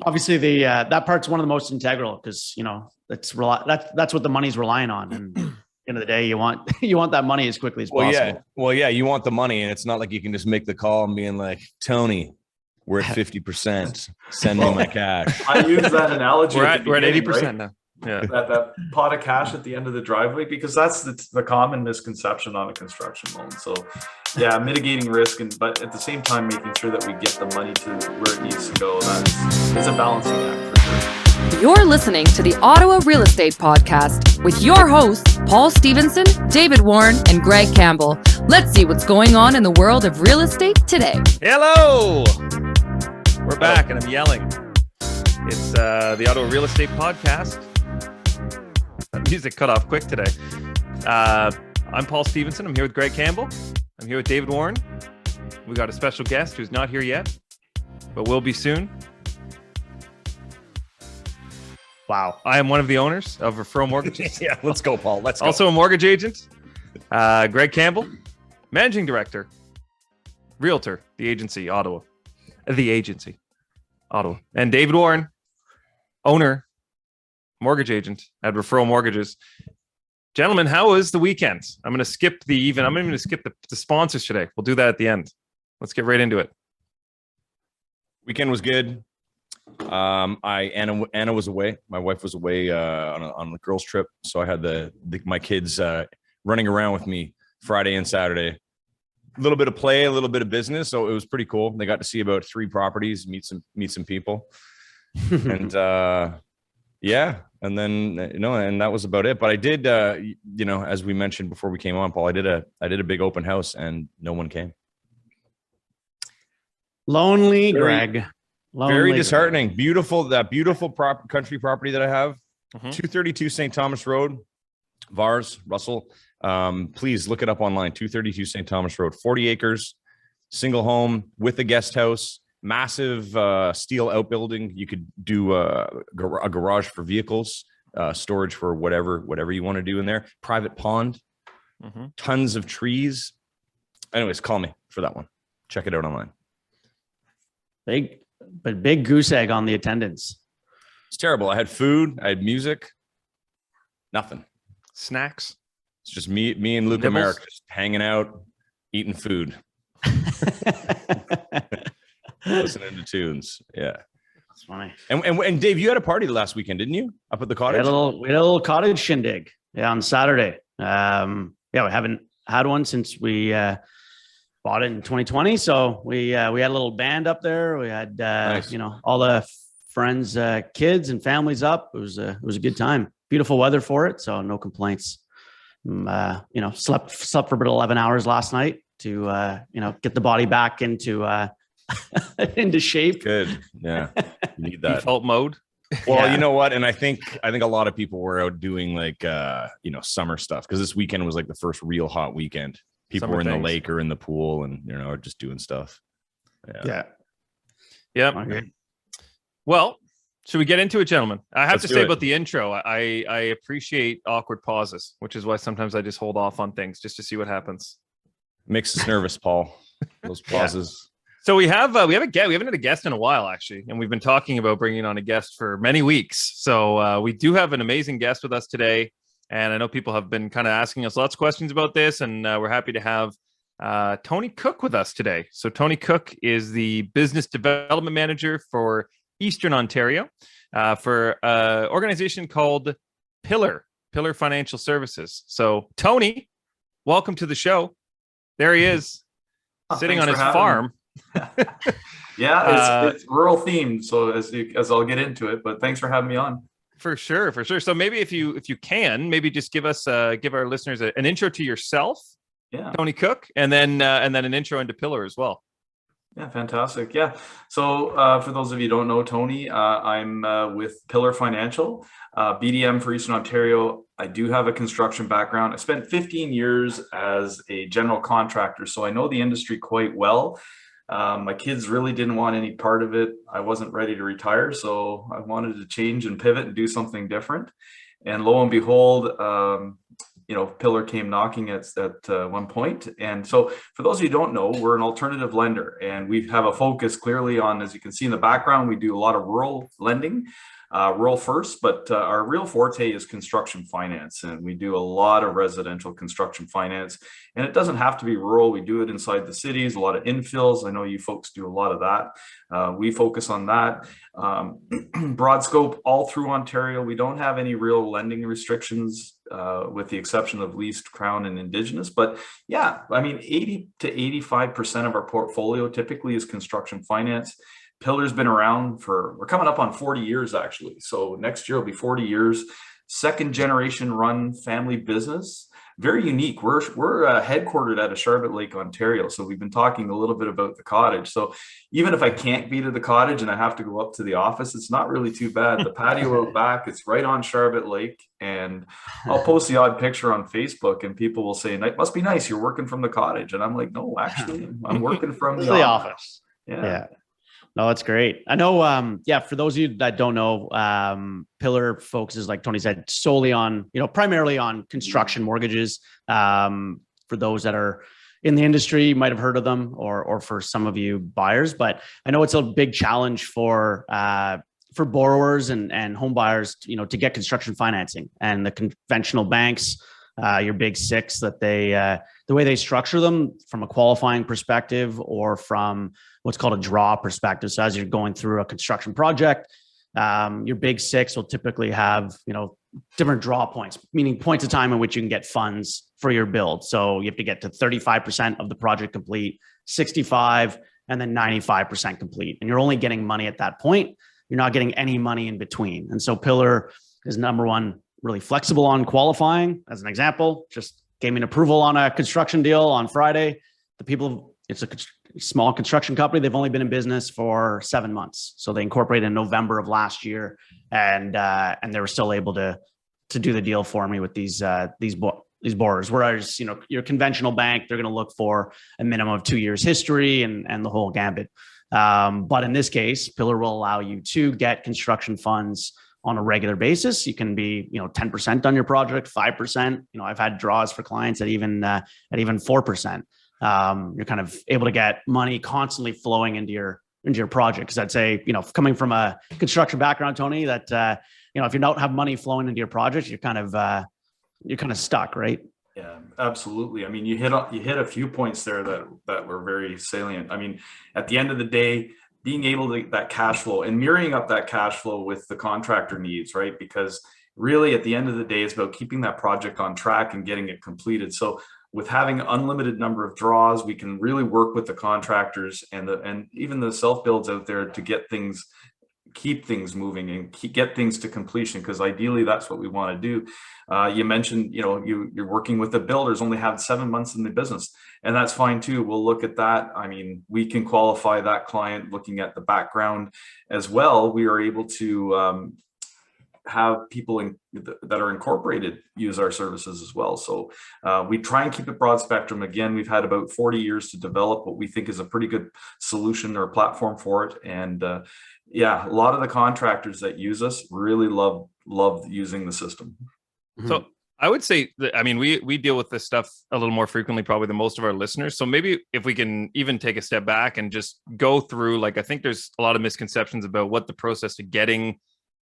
Obviously, the that part's one of the most integral because that's what the money's relying on. And at the end of the day, you want you want that money as quickly as possible. Yeah, you want the money, and it's not like you can just make the call and being like, Tony, we're at 50%. Send me my cash. I use that analogy. We're at 80% right? now. Yeah, that pot of cash at the end of the driveway, because that's the common misconception on a construction loan. So yeah, mitigating risk, but at the same time making sure that we get the money to where it needs to go. It's a balancing act for sure. You're listening to the Ottawa Real Estate Podcast with your hosts, Paul Stevenson, David Warren, and Greg Campbell. Let's see what's going on in the world of real estate today. Hello! We're back, and I'm yelling. It's the Ottawa Real Estate Podcast. That music cut off quick today. I'm Paul Stevenson. I'm here with Greg Campbell. I'm here with David Warren. We got a special guest who's not here yet, but will be soon. Wow. I am one of the owners of Referral Mortgages. Yeah, let's go, Paul. Let's go. Also a mortgage agent. Greg Campbell, managing director, realtor, the agency, Ottawa. And David Warren, owner, mortgage agent at Referral Mortgages. Gentlemen, how was the weekend? I'm going to skip I'm even going to skip the sponsors today. We'll do that at the end. Let's get right into it. Weekend was good. Anna was away. My wife was away on the girls' trip, so I had my kids running around with me Friday and Saturday. A little bit of play, a little bit of business, so it was pretty cool. They got to see about 3 properties, meet some people, and yeah, and then and that was about it. But I did, as we mentioned before we came on, Paul, I did a big open house, and no one came. Lonely, Greg. Very disheartening. That beautiful country property that I have, 232 St. Thomas Road, Vars, Russell. Please look it up online. 232 St. Thomas Road, 40 acres, single home with a guest house, massive steel outbuilding. You could do a garage for vehicles, storage for whatever you want to do in there. Private pond, tons of trees. Anyways, call me for that one. Check it out online. Big goose egg on the attendance. It's terrible. I had food. I had music. Nothing. Snacks. It's just me and Luke America just hanging out, eating food. Listening to tunes. Yeah. That's funny. And Dave, you had a party last weekend, didn't you? Up at the cottage? We had a little cottage shindig. Yeah, on Saturday. We haven't had one since we bought it in 2020. So we had a little band up there. We had nice. all the friends, kids and families up. It was a good time. Beautiful weather for it, so no complaints. Slept for about 11 hours last night to get the body back into shape. Good. Yeah. You need that. Default mode. Well, Yeah. You know what? And I think a lot of people were out doing summer stuff, because this weekend was like the first real hot weekend. People were in the lake or in the pool and are just doing stuff. Yeah. Yep. Okay. Well, should we get into it, gentlemen? I have Let's to do say it. about the intro, I appreciate awkward pauses, which is why sometimes I just hold off on things just to see what happens. Makes us nervous, Paul. Those pauses. So we have a guest. We haven't had a guest in a while, actually, and we've been talking about bringing on a guest for many weeks. So we do have an amazing guest with us today, and I know people have been kind of asking us lots of questions about this, and we're happy to have Tony Cook with us today. So Tony Cook is the business development manager for Eastern Ontario for an organization called Pillar Financial Services. So Tony, welcome to the show. There he is, sitting on his farm. Yeah, it's rural themed, so as I'll get into it, but thanks for having me on. For sure. So maybe if you can, maybe just give our listeners an intro to yourself, Tony Cook, and then an intro into Pillar as well. Yeah, fantastic. Yeah. So for those of you who don't know Tony, I'm with Pillar Financial, BDM for Eastern Ontario. I do have a construction background. I spent 15 years as a general contractor, so I know the industry quite well. My kids really didn't want any part of it. I wasn't ready to retire, so I wanted to change and pivot and do something different. And lo and behold, Pillar came knocking at one point. And so for those of you who don't know, we're an alternative lender, and we have a focus clearly on, as you can see in the background, we do a lot of rural lending, rural first, but our real forte is construction finance, and we do a lot of residential construction finance. And it doesn't have to be rural. We do it inside the cities, a lot of infills. I know you folks do a lot of that. We focus on that. Broad scope all through Ontario. We don't have any real lending restrictions, with the exception of leased, Crown, and Indigenous. But yeah, I mean, 80 to 85% of our portfolio typically is construction finance. Pillar's been around we're coming up on 40 years actually. So next year will be 40 years. Second generation run family business. Very unique. We're headquartered out of Charlotte Lake, Ontario. So we've been talking a little bit about the cottage. So even if I can't be to the cottage and I have to go up to the office, it's not really too bad. The patio out back, it's right on Charlotte Lake. And I'll post the odd picture on Facebook and people will say, it must be nice, you're working from the cottage. And I'm like, no, actually, I'm working from the office. Yeah. No, that's great. I know, for those of you that don't know, Pillar focuses, like Tony said, solely on, primarily on construction mortgages. For those that are in the industry, you might have heard of them, or for some of you buyers. But I know it's a big challenge for borrowers and home buyers, to get construction financing. And the conventional banks, your big six, that the way they structure them from a qualifying perspective or from what's called a draw perspective. So as you're going through a construction project, your big six will typically have, different draw points, meaning points of time in which you can get funds for your build. So you have to get to 35% of the project complete, 65, and then 95% complete. And you're only getting money at that point. You're not getting any money in between. And so Pillar is, number one, really flexible on qualifying. As an example, just gave me an approval on a construction deal on Friday. It's a small construction company. They've only been in business for 7 months. So they incorporated in November of last year, and they were still able to do the deal for me with these borrowers. Whereas, your conventional bank, they're going to look for a minimum of 2 years history and the whole gambit. But in this case, Pillar will allow you to get construction funds on a regular basis. You can be, 10% on your project, 5%. I've had draws for clients at even 4%. You're kind of able to get money constantly flowing into your project. Because I'd say, coming from a construction background, Tony, that if you don't have money flowing into your project, you're kind of stuck, right? Yeah, absolutely. I mean, you hit a few points there that were very salient. I mean, at the end of the day, being able to that cash flow and mirroring up that cash flow with the contractor needs, right? Because really, at the end of the day, it's about keeping that project on track and getting it completed. So with having an unlimited number of draws, we can really work with the contractors and even the self builds out there to keep things moving and get things to completion, because ideally that's what we want to do. You mentioned, you're working with the builders, only have 7 months in the business, and that's fine too. We'll look at that. I mean, we can qualify that client looking at the background as well. We are able to have people that are incorporated use our services as well. So we try and keep it broad spectrum. Again, we've had about 40 years to develop what we think is a pretty good solution or platform for it. And a lot of the contractors that use us really love using the system. So I would say that, I mean, we deal with this stuff a little more frequently probably than most of our listeners. So maybe if we can even take a step back and just go through, I think there's a lot of misconceptions about what the process of getting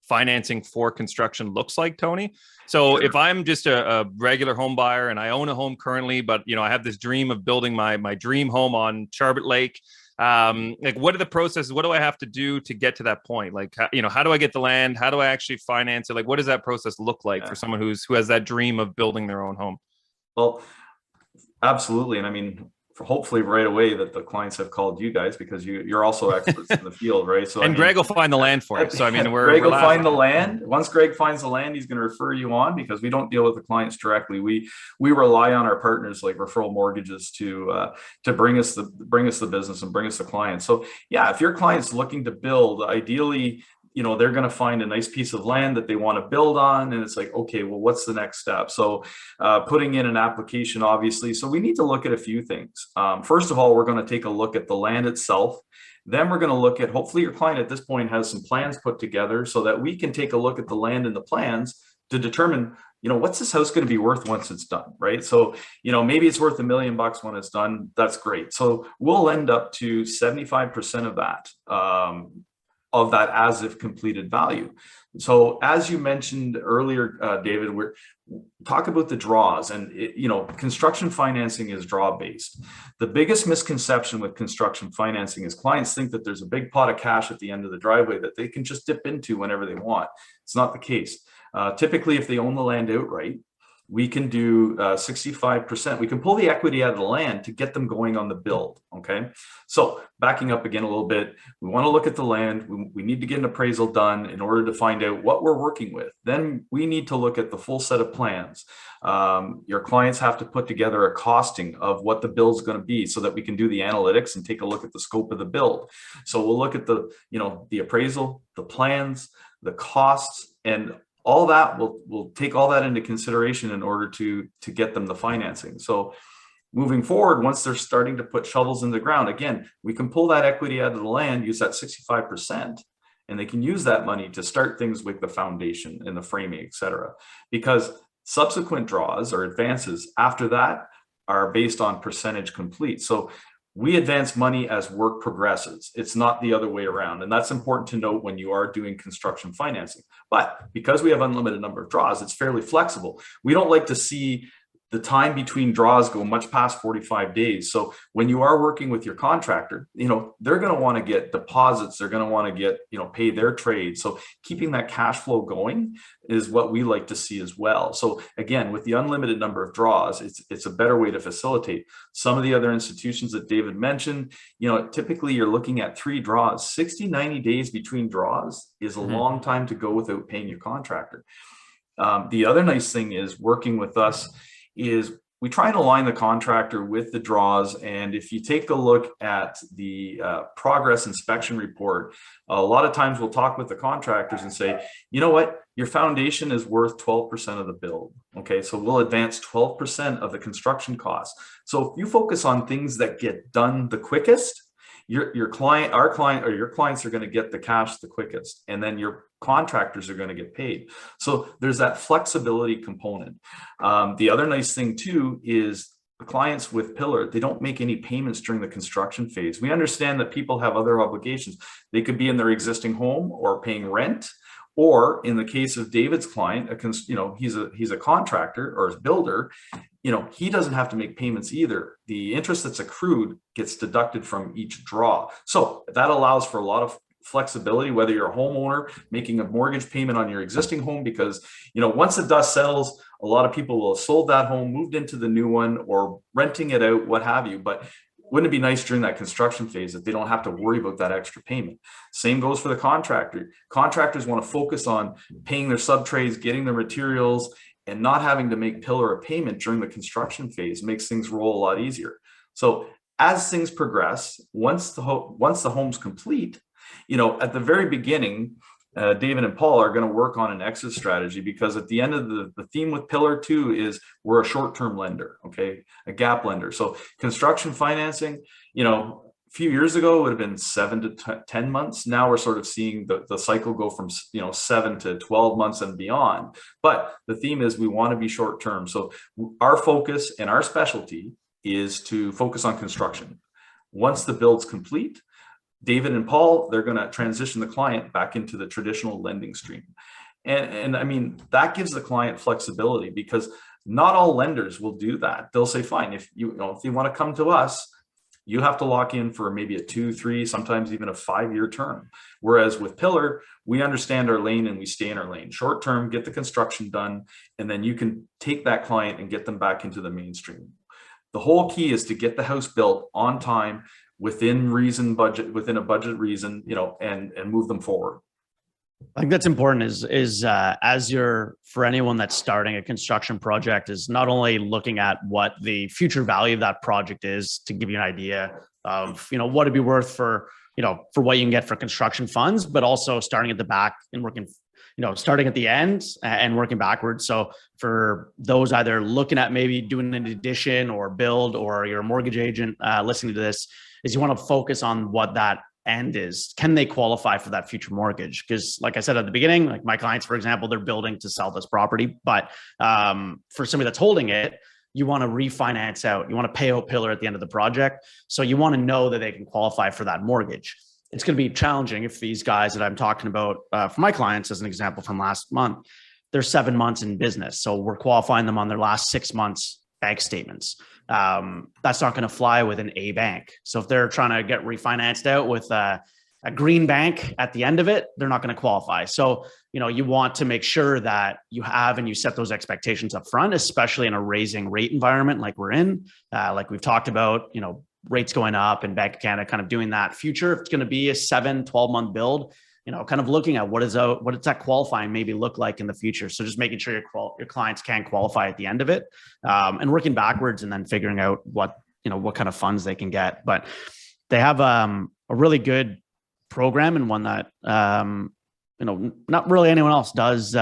financing for construction looks like, Tony. So if I'm just a regular home buyer and I own a home currently, but I have this dream of building my dream home on Charlotte Lake, what are the processes? What do I have to do to get to that point? How do I get the land? How do I actually finance it? What does that process look like for someone who has that dream of building their own home? Well, absolutely. And I mean, hopefully right away that the clients have called you guys, because you're also experts in the field, right? So Greg will find the land for it. So I mean, Greg will find the land. Once Greg finds the land, he's going to refer you on, because we don't deal with the clients directly. We rely on our partners like Referral Mortgages to bring us the business and bring us the clients. So yeah, if your client's looking to build, ideally, they're going to find a nice piece of land that they want to build on. And it's like, okay, well, what's the next step? So putting in an application, obviously. So we need to look at a few things. First of all, we're going to take a look at the land itself. Then we're going to look at, hopefully your client at this point has some plans put together so that we can take a look at the land and the plans to determine, what's this house going to be worth once it's done, right? So, maybe it's worth $1 million when it's done. That's great. So we'll end up to 75% of that as if completed value. So as you mentioned earlier, David, we're talk about the draws, and construction financing is draw based. The biggest misconception with construction financing is clients think that there's a big pot of cash at the end of the driveway that they can just dip into whenever they want. It's not the case. Typically, if they own the land outright, we can do 65%. We can pull the equity out of the land to get them going on the build. Okay. So backing up again a little bit, we want to look at the land. We need to get an appraisal done in order to find out what we're working with. Then we need to look at the full set of plans. Your clients have to put together a costing of what the build's going to be so that we can do the analytics and take a look at the scope of the build. So we'll look at the appraisal, the plans, the costs, and all that. We'll take all that into consideration in order to get them the financing. So moving forward, once they're starting to put shovels in the ground, again, we can pull that equity out of the land, use that 65%, and they can use that money to start things with the foundation and the framing, et cetera. Because subsequent draws or advances after that are based on percentage complete. So we advance money as work progresses. It's not the other way around. And that's important to note when you are doing construction financing. But because we have unlimited number of draws, it's fairly flexible. We don't like to see the time between draws go much past 45 days. So when you are working with your contractor, they're going to want to get deposits. They're going to want to get, pay their trade. So keeping that cash flow going is what we like to see as well. So again, with the unlimited number of draws, it's a better way to facilitate. Some of the other institutions that David mentioned, typically you're looking at 3 draws. 60, 90 days between draws is a long time to go without paying your contractor. The other nice thing is working with us is we try and align the contractor with the draws. And if you take a look at the progress inspection report, a lot of times we'll talk with the contractors and say, you know what, your foundation is worth 12% of the build. Okay, so we'll advance 12% of the construction costs. So if you focus on things that get done the quickest, your client, our client, or your clients are going to get the cash the quickest, and then your contractors are going to get paid. So there's that flexibility component. The other nice thing too is the clients with Pillar, they don't make any payments during the construction phase. We understand that people have other obligations. They could be in their existing home or paying rent, or in the case of David's client, he's a contractor or a builder. He doesn't have to make payments either. The interest that's accrued gets deducted from each draw. So that allows for a lot of flexibility, whether you're a homeowner making a mortgage payment on your existing home, because, once the dust settles, a lot of people will have sold that home, moved into the new one, or renting it out, what have you. But wouldn't it be nice during that construction phase that they don't have to worry about that extra payment? Same goes for the contractor. Contractors want to focus on paying their sub-trades, getting their materials, and not having to make Pillar a payment during the construction phase. Makes things roll a lot easier. So as things progress, once the home's complete, at the very beginning, David and Paul are going to work on an exit strategy, because at the end of the theme with Pillar 2 is we're a short-term lender, okay, a gap lender. So construction financing, a few years ago it would have been 7 to 10 months. Now we're sort of seeing the cycle go from 7 to 12 months and beyond. But the theme is we want to be short-term. So our focus and our specialty is to focus on construction. Once the build's complete, David and Paul, they're going to transition the client back into the traditional lending stream. And I mean, that gives the client flexibility, because not all lenders will do that. They'll say, fine, if you want to come to us, you have to lock in for maybe a 2, 3, sometimes even a 5-year term. Whereas with Pillar, we understand our lane and we stay in our lane. Short term, get the construction done, and then you can take that client and get them back into the mainstream. The whole key is to get the house built on time, within reason, budget, within a budget reason, and move them forward. I think that's important is for anyone that's starting a construction project, is not only looking at what the future value of that project is to give you an idea of, what it'd be worth for what you can get for construction funds, but also starting at the back and working, starting at the end and working backwards. So for those either looking at maybe doing an addition or build, or you're a mortgage agent listening to this, is you want to focus on what that end is, can they qualify for that future mortgage? Because like I said at the beginning, like my clients, for example, they're building to sell this property, but for somebody that's holding it, you want to refinance out, you want to pay out pillar at the end of the project. So you want to know that they can qualify for that mortgage. It's going to be challenging if these guys that I'm talking about for my clients, as an example from last month, they're 7 months in business. So we're qualifying them on their last 6 months bank statements. That's not going to fly with an A bank. So if they're trying to get refinanced out with a green bank at the end of it, they're not going to qualify. So, you want to make sure that you have and you set those expectations up front, especially in a raising rate environment like we're in, like we've talked about, rates going up and Bank of Canada kind of doing that future. If it's going to be a 7-12 month build, kind of looking at what does that qualifying maybe look like in the future. So just making sure your clients can qualify at the end of it, and working backwards and then figuring out what kind of funds they can get. But they have a really good program, and one that, not really anyone else does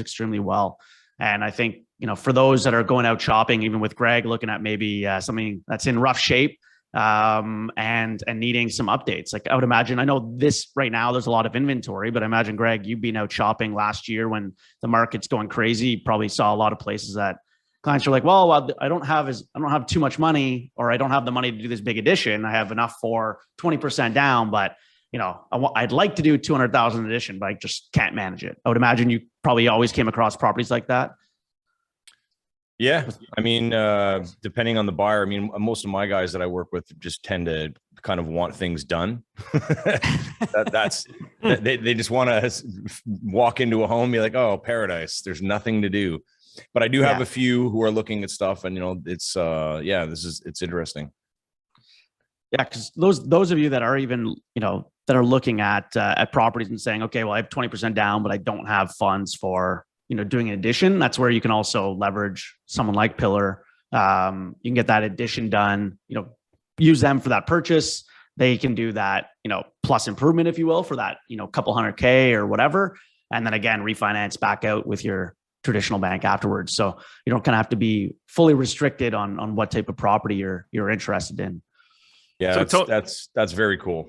extremely well. And I think, for those that are going out shopping, even with Greg looking at maybe something that's in rough shape, and needing some updates. Like I would imagine, I know this right now, there's a lot of inventory, but I imagine, Greg, you've been out shopping last year when the market's going crazy. You probably saw a lot of places that clients are like, well, I don't have too much money, or I don't have the money to do this big addition. I have enough for 20% down, but I'd like to do 200,000 addition, but I just can't manage it. I would imagine you probably always came across properties like that. Yeah. I mean, depending on the buyer, I mean, most of my guys that I work with just tend to kind of want things done. They just want to walk into a home and be like, oh, paradise, there's nothing to do. But I do have a few who are looking at stuff, and, it's, it's interesting. Yeah. Cause those of you that are even, that are looking at properties and saying, okay, well, I have 20% down, but I don't have funds for, doing an addition. That's where you can also leverage someone like Pillar. You can get that addition done, use them for that purchase. They can do that, plus improvement, if you will, for that, couple $100K or whatever. And then again, refinance back out with your traditional bank afterwards. So you don't kind of have to be fully restricted on what type of property you're interested in. Yeah, that's very cool.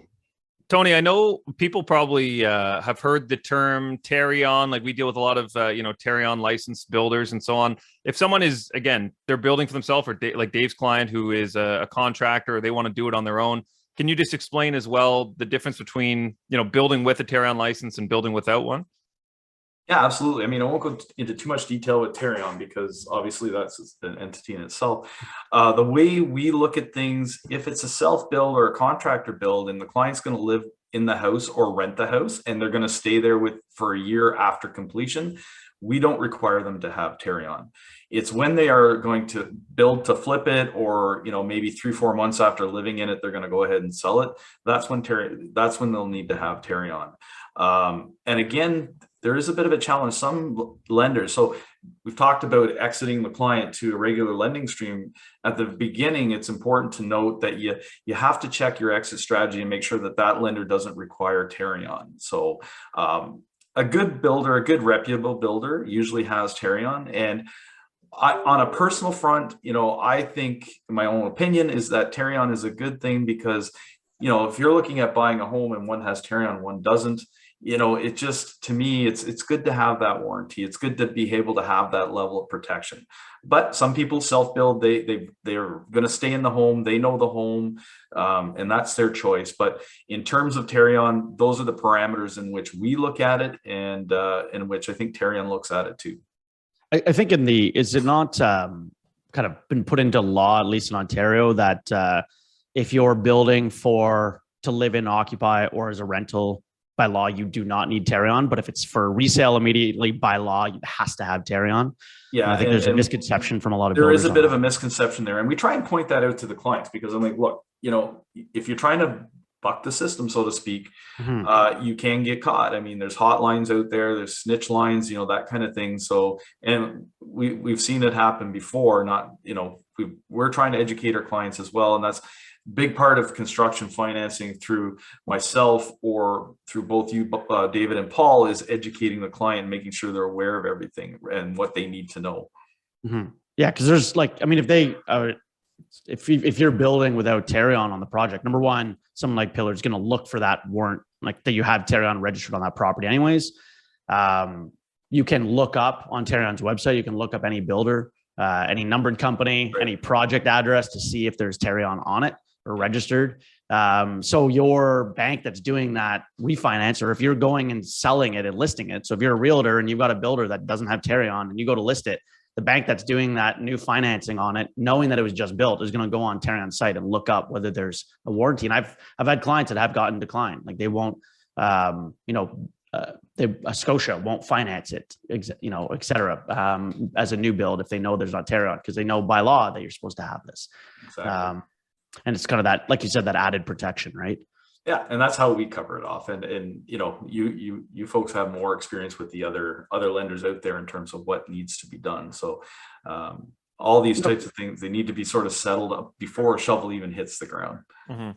Tony, I know people probably have heard the term Tarion. Like we deal with a lot of, Tarion licensed builders and so on. If someone is, again, they're building for themselves, or like Dave's client who is a contractor, they want to do it on their own. Can you just explain as well the difference between, building with a Tarion license and building without one? Yeah, absolutely. I mean, I won't go into too much detail with Tarion because obviously that's an entity in itself. The way we look at things, if it's a self-build or a contractor build and the client's going to live in the house or rent the house and they're going to stay there for a year after completion, we don't require them to have Tarion. It's when they are going to build to flip it, or maybe 3-4 months after living in it, they're going to go ahead and sell it. That's when they'll need to have Tarion. And again, there is a bit of a challenge. Some lenders, so we've talked about exiting the client to a regular lending stream. At the beginning, it's important to note that you have to check your exit strategy and make sure that lender doesn't require Tarion. So a good builder, a good reputable builder usually has Tarion. And on a personal front, I think my own opinion is that Tarion is a good thing because, if you're looking at buying a home and one has Tarion, one doesn't, it just, to me, it's good to have that warranty. It's good to be able to have that level of protection. But some people self-build, they're going to stay in the home. They know the home, and that's their choice. But in terms of Tarion, those are the parameters in which we look at it, and in which I think Tarion looks at it too. I think is it not kind of been put into law, at least in Ontario, that if you're building to live in, occupy, or as a rental, by law, you do not need Tarion, but if it's for resale immediately, by law, it has to have Tarion. Yeah, and I think there's a misconception from a lot of builders. There is a bit of a misconception there, and we try and point that out to the clients because I'm like, look, if you're trying to buck the system, so to speak, you can get caught. I mean, there's hotlines out there, there's snitch lines, that kind of thing. So, and we've seen it happen before. Not, we're trying to educate our clients as well, and that's big part of construction financing through myself or through both you, David and Paul, is educating the client, making sure they're aware of everything and what they need to know. Mm-hmm. Yeah. Cause there's if they if you're building without Tarion on the project, number one, someone like Pillar is going to look for that warrant, like that you have Tarion registered on that property anyways. You can look up on Tarion's website, you can look up any builder, any numbered company, any project address to see if there's Tarion on it or registered. So your bank that's doing that refinance, or if you're going and selling it and listing it. So if you're a realtor and you've got a builder that doesn't have Tarion and you go to list it, the bank that's doing that new financing on it, knowing that it was just built, is going to go on Tarion's site and look up whether there's a warranty. And I've had clients that have gotten declined, like they won't, Scotia won't finance it, et cetera, as a new build if they know there's not Tarion, because they know by law that you're supposed to have this. Exactly. And it's kind of that, like you said, that added protection, right? Yeah, and that's how we cover it off. And you folks have more experience with the other lenders out there in terms of what needs to be done. So all these types of things, they need to be sort of settled up before a shovel even hits the ground. Mm-hmm.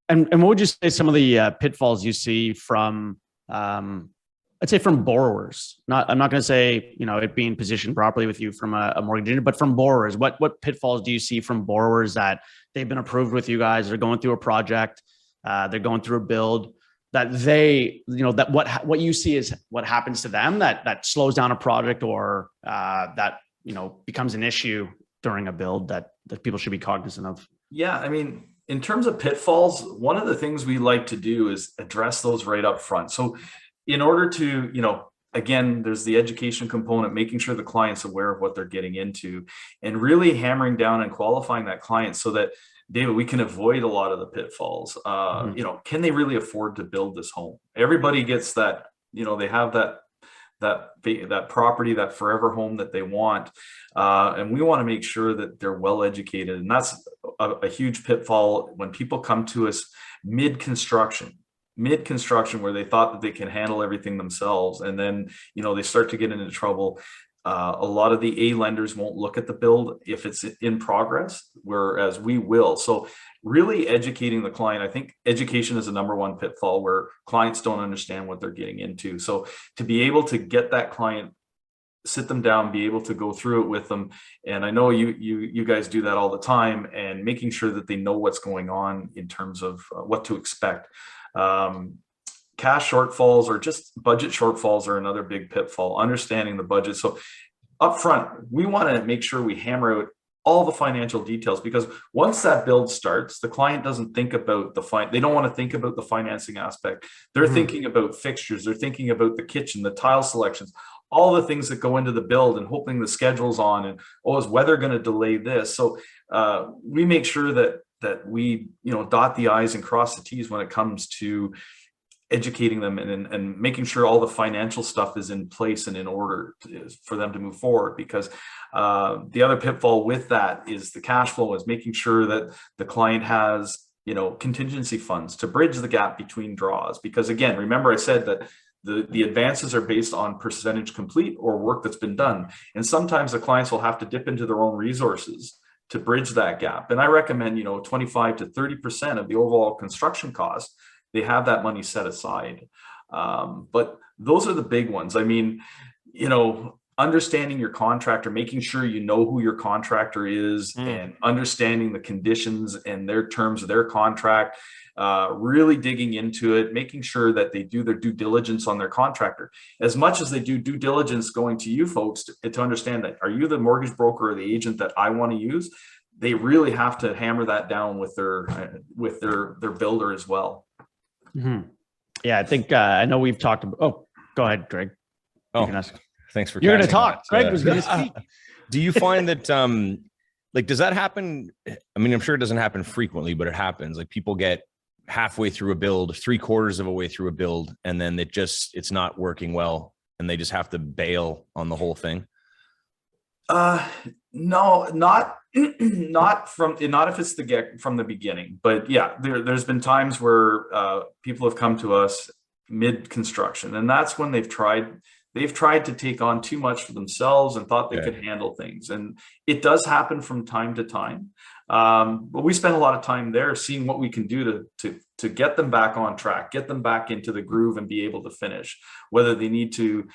And what would you say some of the pitfalls you see from, I'd say from borrowers? I'm not going to say, it being positioned properly with you from a mortgage agent, but from borrowers, what pitfalls do you see from borrowers that they've been approved with you guys, they're going through a project, they're going through a build, that they, that what you see is what happens to them that slows down a project, or that, becomes an issue during a build that people should be cognizant of? Yeah, I mean, in terms of pitfalls, one of the things we like to do is address those right up front. So in order to, again, there's the education component, making sure the client's aware of what they're getting into, and really hammering down and qualifying that client so that, David, we can avoid a lot of the pitfalls. Can they really afford to build this home? Everybody gets that, they have that property, that forever home that they want. And we want to make sure that they're well educated. And that's a huge pitfall when people come to us mid-construction, where they thought that they can handle everything themselves. And then, they start to get into trouble. A lot of the A lenders won't look at the build if it's in progress, whereas we will. So really educating the client, I think education is the number one pitfall where clients don't understand what they're getting into. So to be able to get that client, sit them down, be able to go through it with them. And I know you guys do that all the time, and making sure that they know what's going on in terms of what to expect. Cash shortfalls or just budget shortfalls are another big pitfall, understanding the budget. So up front, we want to make sure we hammer out all the financial details, because once that build starts, the client doesn't think about they don't want to think about the financing aspect. They're thinking about fixtures. They're thinking about the kitchen, the tile selections, all the things that go into the build, and hoping the schedule's on, and, is weather going to delay this? So we make sure that we, dot the I's and cross the T's when it comes to educating them and making sure all the financial stuff is in place and in order for them to move forward. Because the other pitfall with that is the cash flow, is making sure that the client has, contingency funds to bridge the gap between draws. Because again, remember I said that the advances are based on percentage complete or work that's been done. And sometimes the clients will have to dip into their own resources to bridge that gap. And I recommend, 25 to 30% of the overall construction cost, they have that money set aside. But those are the big ones. I mean, understanding your contractor, making sure you know who your contractor is, and understanding the conditions and their terms of their contract, really digging into it, making sure that they do their due diligence on their contractor, as much as they do due diligence going to you folks to understand that, are you the mortgage broker or the agent that I want to use? They really have to hammer that down with their builder as well. Mm-hmm. Yeah, I think I know we've talked about. Oh, go ahead, Greg. Oh, thanks for. You're going to talk. Greg was going to speak. Do you find that, does that happen? I mean, I'm sure it doesn't happen frequently, but it happens. Like, people get halfway through a build, 3/4 of a way through a build, and then it's not working well, and they just have to bail on the whole thing. No, not if it's from the beginning, but yeah, there's been times where people have come to us mid construction, and that's when they've tried to take on too much for themselves and thought they could handle things. And it does happen from time to time. But we spend a lot of time there seeing what we can do to get them back on track, get them back into the groove and be able to finish, whether they need to,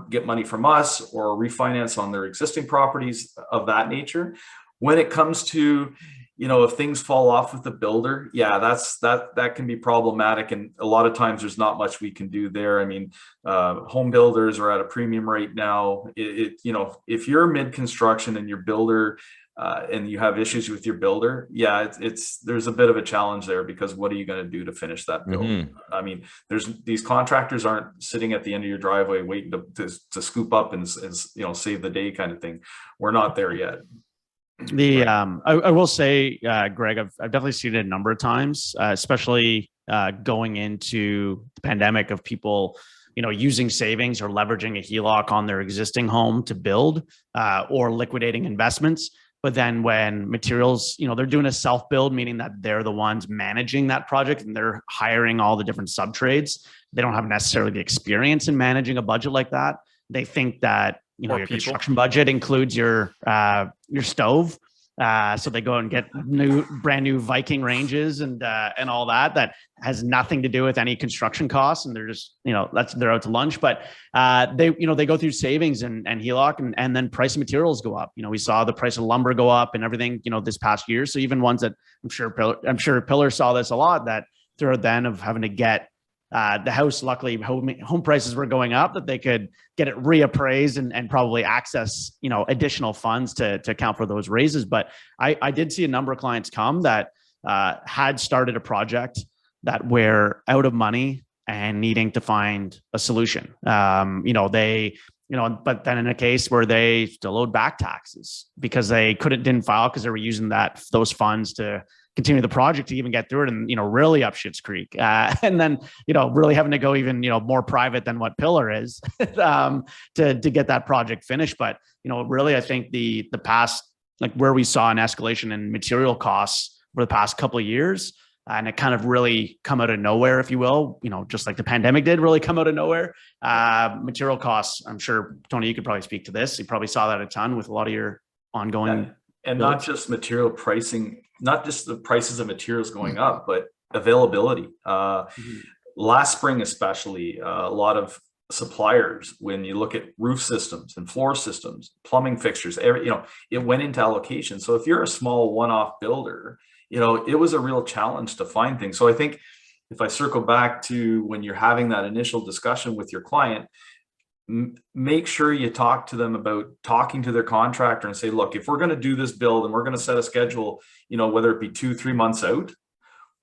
get money from us or refinance on their existing properties of that nature. When it comes to, if things fall off with the builder, yeah, that can be problematic. And a lot of times there's not much we can do there. I mean, home builders are at a premium right now. If you're mid-construction and your builder, and you have issues with your builder, yeah, there's a bit of a challenge there, because what are you going to do to finish that build? I mean, these contractors aren't sitting at the end of your driveway waiting to scoop up and save the day kind of thing. We're not there yet. I will say, Greg, I've definitely seen it a number of times, especially going into the pandemic, of people, using savings or leveraging a HELOC on their existing home to build, or liquidating investments. But then when materials, they're doing a self-build, meaning that they're the ones managing that project and they're hiring all the different sub-trades. They don't have necessarily the experience in managing a budget like that. They think that, your construction budget includes your stove. So they go and get brand new Viking ranges and all that has nothing to do with any construction costs. And they're just, they're out to lunch, but they go through savings and HELOC, and then price of materials go up. We saw the price of lumber go up and everything, this past year. So even ones that I'm sure Pillar saw this a lot, that through then of having to get the house, luckily home prices were going up, that they could get it reappraised and probably access, additional funds to account for those raises. But I did see a number of clients come that had started a project that were out of money and needing to find a solution. But then in a case where they still owed back taxes because they didn't file because they were using those funds to continue the project to even get through it, and really up Schitt's Creek, and then really having to go even more private than what Pillar is to get that project finished. But really, I think the past, like where we saw an escalation in material costs for the past couple of years, and it kind of really come out of nowhere, if you will, just like the pandemic did really come out of nowhere. Material costs, I'm sure, Tony, you could probably speak to this. You probably saw that a ton with a lot of your ongoing and not just material pricing, not just the prices of materials going up, but availability. Last spring, especially, a lot of suppliers, when you look at roof systems and floor systems, plumbing fixtures, it went into allocation. So if you're a small one-off builder, it was a real challenge to find things. So I think if I circle back to when you're having that initial discussion with your client, make sure you talk to them about talking to their contractor and say, look, if we're going to do this build and we're going to set a schedule, whether it be 2-3 months out,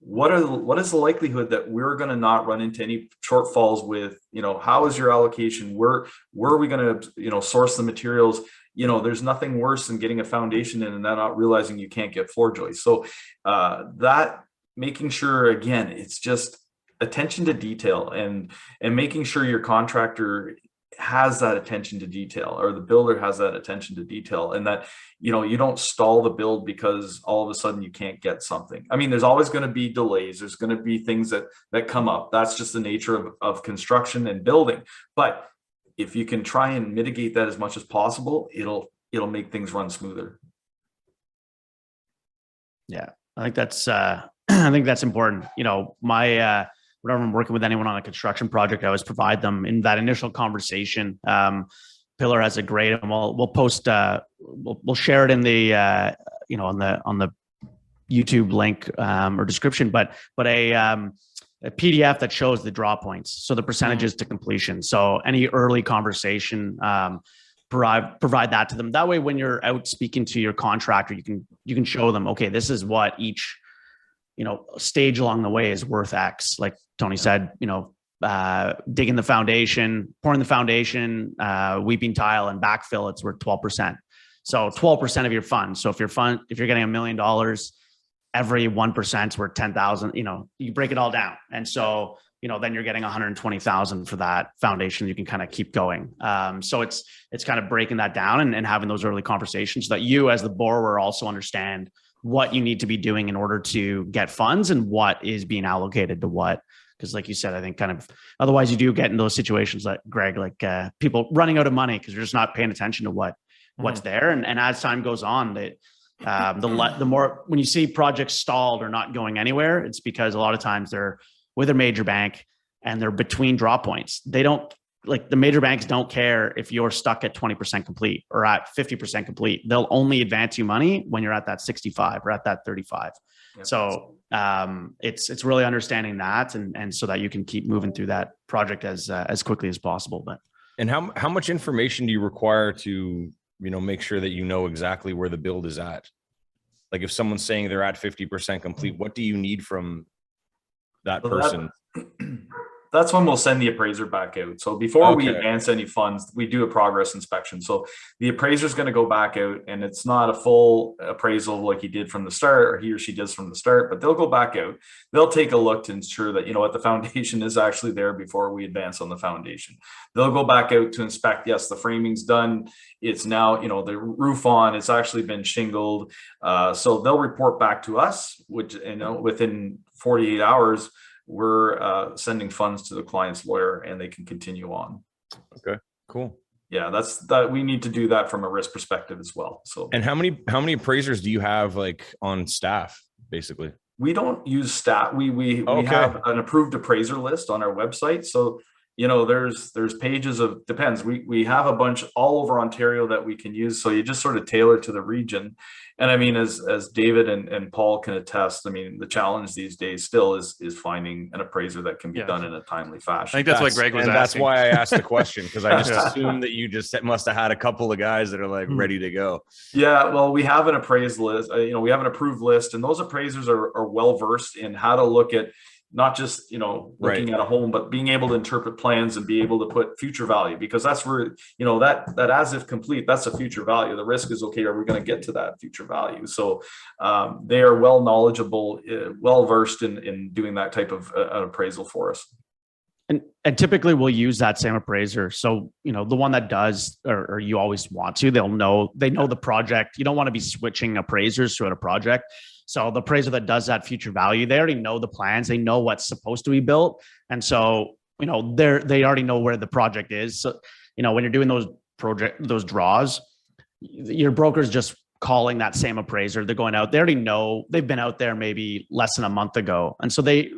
what is the likelihood that we're going to not run into any shortfalls with, how is your allocation? Where are we going to, source the materials? There's nothing worse than getting a foundation in and then not realizing you can't get floor joists. So that making sure, again, it's just attention to detail and making sure your contractor has that attention to detail, or the builder has that attention to detail, and that you don't stall the build because all of a sudden you can't get something. I mean, there's always going to be delays, there's going to be things that come up. That's just the nature of construction and building. But if you can try and mitigate that as much as possible, it'll make things run smoother. Yeah, I think that's important. Whenever I'm working with anyone on a construction project, I always provide them in that initial conversation. Pillar has a great, and we'll post, we'll share it in the, on the YouTube link or description, but a PDF that shows the draw points. So the percentages to completion. So any early conversation, provide that to them. That way, when you're out speaking to your contractor, you can show them, okay, this is what each stage along the way is worth X. Like Tony said, digging the foundation, pouring the foundation, weeping tile and backfill, it's worth 12%. So 12% of your fund. So if you're getting $1 million, every 1% is worth 10,000, you break it all down. And so, then you're getting 120,000 for that foundation. You can kind of keep going. So it's kind of breaking that down and having those early conversations so that you as the borrower also understand what you need to be doing in order to get funds and what is being allocated to what. Because like you said, I think kind of otherwise you do get in those situations like Greg, like people running out of money because they're just not paying attention to what's there. And as time goes on, the more when you see projects stalled or not going anywhere, it's because a lot of times they're with a major bank and they're between draw points. They don't like the major banks don't care if you're stuck at 20% complete or at 50% complete. They'll only advance you money when you're at that 65 or at that 35. Yep. So it's really understanding that and so that you can keep moving through that project as quickly as possible. But and how much information do you require to, make sure that you know exactly where the build is at? Like if someone's saying they're at 50% complete, what do you need from that person? That's when we'll send the appraiser back out. So before we advance any funds, we do a progress inspection. So the appraiser is going to go back out, and it's not a full appraisal like he did from the start, or he or she does from the start, but they'll go back out. They'll take a look to ensure that, what the foundation is actually there before we advance on the foundation. They'll go back out to inspect. Yes, the framing's done. It's now, the roof on, it's actually been shingled. So they'll report back to us, which, within 48 hours, we're sending funds to the client's lawyer and they can continue on. Okay, cool. Yeah, that's that. We need to do that from a risk perspective as well. So, and how many appraisers do you have on staff basically? We don't use staff. We have an approved appraiser list on our website. So, there's pages of, depends. We have a bunch all over Ontario that we can use. So you just sort of tailor to the region. And I mean, as David and Paul can attest, I mean, the challenge these days still is finding an appraiser that can be done in a timely fashion. I think that's why Greg was asking. That's why I asked the question, because I just assumed that you just must have had a couple of guys that are ready to go. Yeah, well, we have an appraised list. We have an approved list, and those appraisers are well versed in how to look at not just, looking at a home, but being able to interpret plans and be able to put future value, because that's where, that as if complete, that's a future value. The risk is, okay, are we going to get to that future value? So they are well knowledgeable, well versed in doing that type of an appraisal for us. And typically we'll use that same appraiser. So, the one that does, or you always want to, they know the project. You don't want to be switching appraisers throughout a project. So the appraiser that does that future value, they already know the plans. They know what's supposed to be built. And so, they already know where the project is. So, when you're doing those draws, your broker's just calling that same appraiser. They're going out. They already know, they've been out there maybe less than a month ago. And so they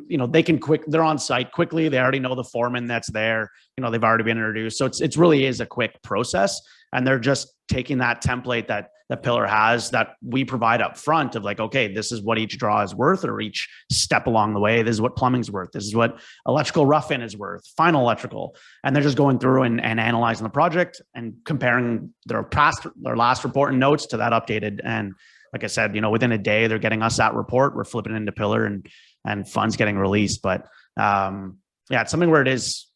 can they're on site quickly. They already know the foreman that's there. They've already been introduced. So it's really is a quick process. And they're just taking that template that Pillar has that we provide up front of okay, this is what each draw is worth, or each step along the way. This is what plumbing's worth. This is what electrical rough-in is worth, final electrical. And they're just going through and analyzing the project and comparing their last report and notes to that updated. And like I said, within a day, they're getting us that report. We're flipping it into Pillar and funds getting released. But it's something where it is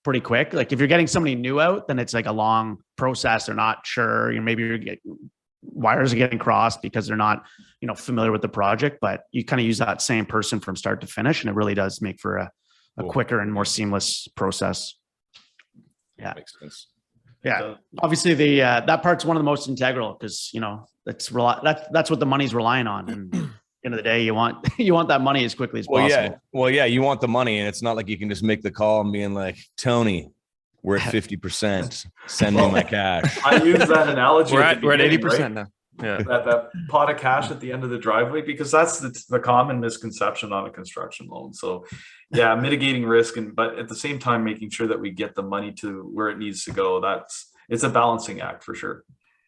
pretty quick. If you're getting somebody new out, then it's a long process. They're not sure. Wires are getting crossed because they're not, familiar with the project. But you kind of use that same person from start to finish, and it really does make for a quicker and more seamless process. Yeah, makes sense. Yeah, obviously that part's one of the most integral, because that's what the money's relying on. And at the end of the day, you want that money as quickly as possible. Yeah, you want the money, and it's not like you can just make the call and being like, Tony, we're at 50%. Send me my cash. I use that analogy. We're at 80% right? Now. Yeah, that pot of cash at the end of the driveway, because that's the common misconception on a construction loan. So, yeah, mitigating risk, but at the same time making sure that we get the money to where it needs to go. It's a balancing act for sure.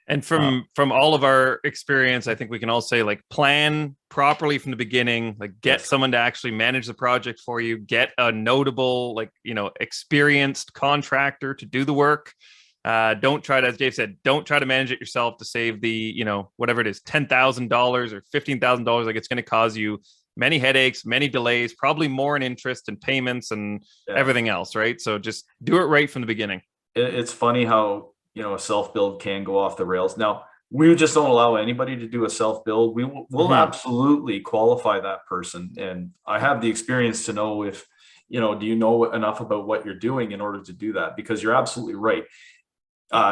And from all of our experience, I think we can all say plan properly from the beginning, get someone to actually manage the project for you, get a notable, experienced contractor to do the work. Don't try to, as Dave said, don't try to manage it yourself to save the, whatever it is, $10,000 or $15,000. It's going to cause you many headaches, many delays, probably more in interest and payments and everything else. Right. So just do it right from the beginning. It's funny how, a self-build can go off the rails. Now, we just don't allow anybody to do a self-build. We'll absolutely qualify that person. And I have the experience to know if, do you know enough about what you're doing in order to do that? Because you're absolutely right.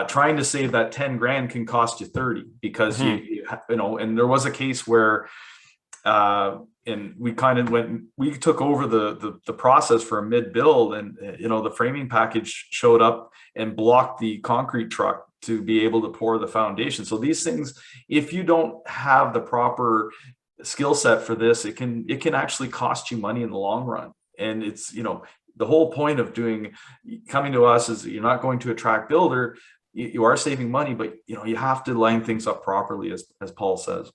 Trying to save that 10 grand can cost you 30, because and there was a case where and we took over the process for a mid build, and the framing package showed up and blocked the concrete truck to be able to pour the foundation. So these things, if you don't have the proper skill set for this, it can actually cost you money in the long run. And it's, the whole point of coming to us is that you're not going to attract builder. You are saving money, but you have to line things up properly, as Paul says.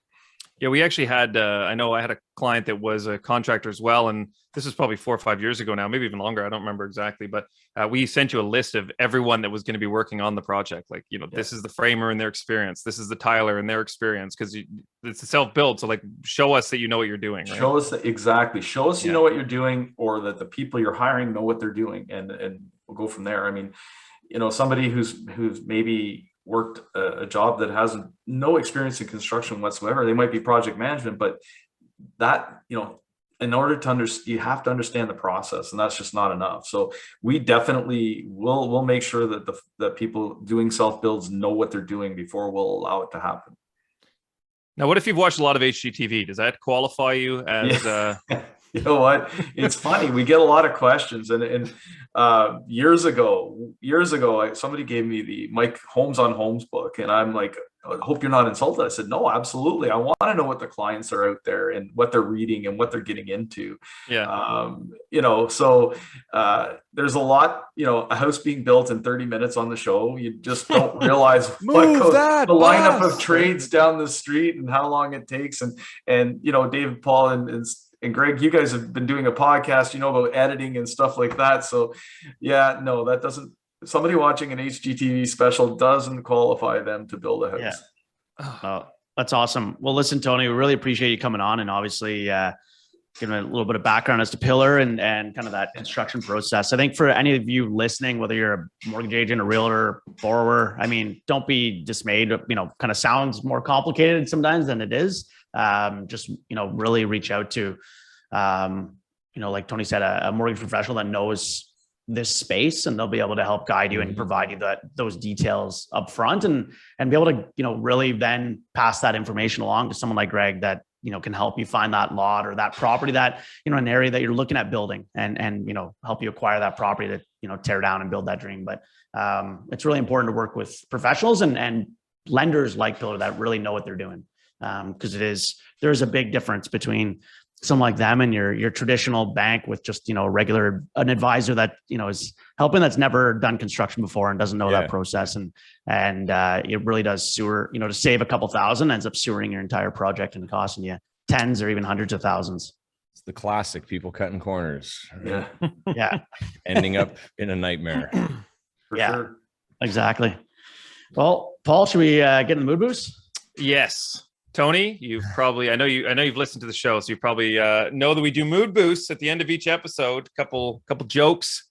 Yeah, we actually had, I know I had a client that was a contractor as well. And this was probably 4 or 5 years ago now, maybe even longer. I don't remember exactly, but we sent you a list of everyone that was going to be working on the project. Like, this is the framer and their experience. This is the tiler and their experience, because it's a self-build. So like, show us that you know what you're doing. Right? Show us you know what you're doing, or that the people you're hiring know what they're doing. And we'll go from there. I mean, somebody who's maybe worked a job that has no experience in construction whatsoever, they might be project management, but that, in order to you have to understand the process, and that's just not enough. So we definitely will make sure that the people doing self builds know what they're doing before we'll allow it to happen. Now, what if you've watched a lot of HGTV? Does that qualify you as You know what? It's funny. We get a lot of questions, and years ago, somebody gave me the Mike Homes on Homes book, and I'm like, I hope you're not insulted. I said, no, absolutely. I want to know what the clients are out there and what they're reading and what they're getting into. Yeah. So there's a lot. A house being built in 30 minutes on the show. You just don't realize the lineup of trades down the street and how long it takes. And David, Paul, and Greg, you guys have been doing a podcast, about editing and stuff like that. So yeah, no, that doesn't, somebody watching an HGTV special doesn't qualify them to build a house. Yeah. That's awesome. Well, listen, Tony, we really appreciate you coming on, and obviously giving a little bit of background as to Pillar and kind of that construction process. I think for any of you listening, whether you're a mortgage agent, a realtor, borrower, I mean, don't be dismayed. Kind of sounds more complicated sometimes than it is. Just, really reach out to, like Tony said, a mortgage professional that knows this space, and they'll be able to help guide you and provide you those details up front, and be able to, really then pass that information along to someone like Greg that, can help you find that lot or that property that, an area that you're looking at building, and help you acquire that property to, tear down and build that dream. But it's really important to work with professionals and lenders like Pillar that really know what they're doing. Because there's a big difference between someone like them and your traditional bank with just, an advisor that, is helping, that's never done construction before and doesn't know that process. And it really does to save a couple thousand ends up sewering your entire project and costing you tens or even hundreds of thousands. It's the classic people cutting corners. Yeah. Yeah. Ending up in a nightmare. For sure. Exactly. Well, Paul, should we get in the mood boost? Yes. Tony, I know you've listened to the show, so you probably know that we do mood boosts at the end of each episode. Couple jokes,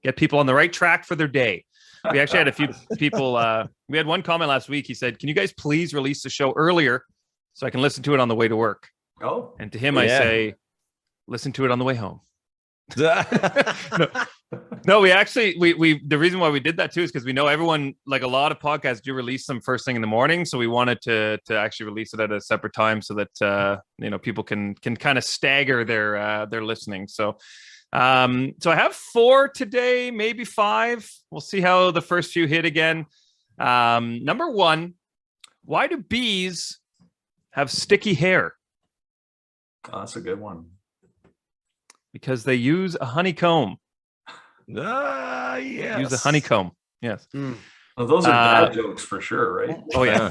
get people on the right track for their day. We actually had a few people. We had one comment last week. He said, "Can you guys please release the show earlier so I can listen to it on the way to work?" Oh, and to him, I say, "Listen to it on the way home." No, we the reason why we did that too is because we know everyone, like a lot of podcasts do release them first thing in the morning. So we wanted to actually release it at a separate time so that, people can kind of stagger their listening. So I have 4 today, maybe 5. We'll see how the first few hit again. Number 1, why do bees have sticky hair? Oh, that's a good one. Because they use a honeycomb. Yes. Use a honeycomb. Yes. Well, those are bad jokes for sure, right? Oh yeah.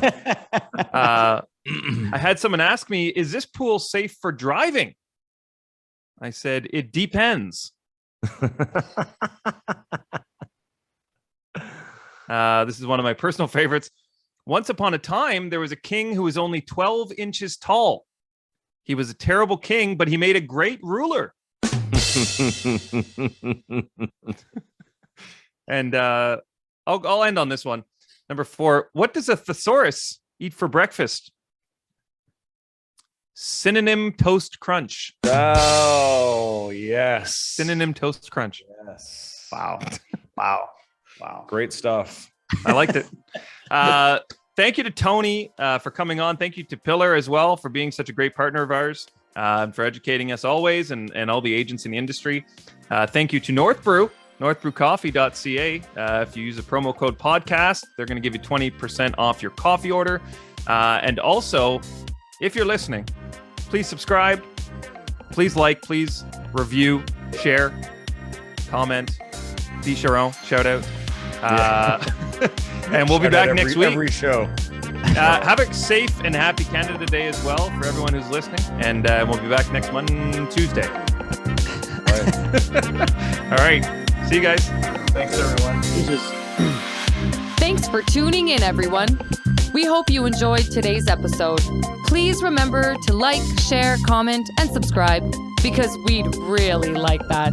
I had someone ask me, "Is this pool safe for driving?" I said, "It depends." This is one of my personal favorites. Once upon a time, there was a king who was only 12 inches tall. He was a terrible king, but he made a great ruler. And I'll end on this one. Number 4, what does a thesaurus eat for breakfast? Synonym toast crunch. Oh, yes. Synonym toast crunch. Yes. Wow. Great stuff. I liked it. Thank you to Tony for coming on. Thank you to Pillar as well for being such a great partner of ours. For educating us always and all the agents in the industry. Thank you to North Brew, northbrewcoffee.ca. If you use a promo code podcast, they're going to give you 20% off your coffee order. And also, if you're listening, please subscribe, please like, please review, share. comment, D. Charon, shout out. And we'll be back next week. Every show. Have a safe and happy Canada Day as well for everyone who's listening. And we'll be back next Tuesday. All right. See you guys. Thanks, everyone. Thanks for tuning in, everyone. We hope you enjoyed today's episode. Please remember to like, share, comment, and subscribe because we'd really like that.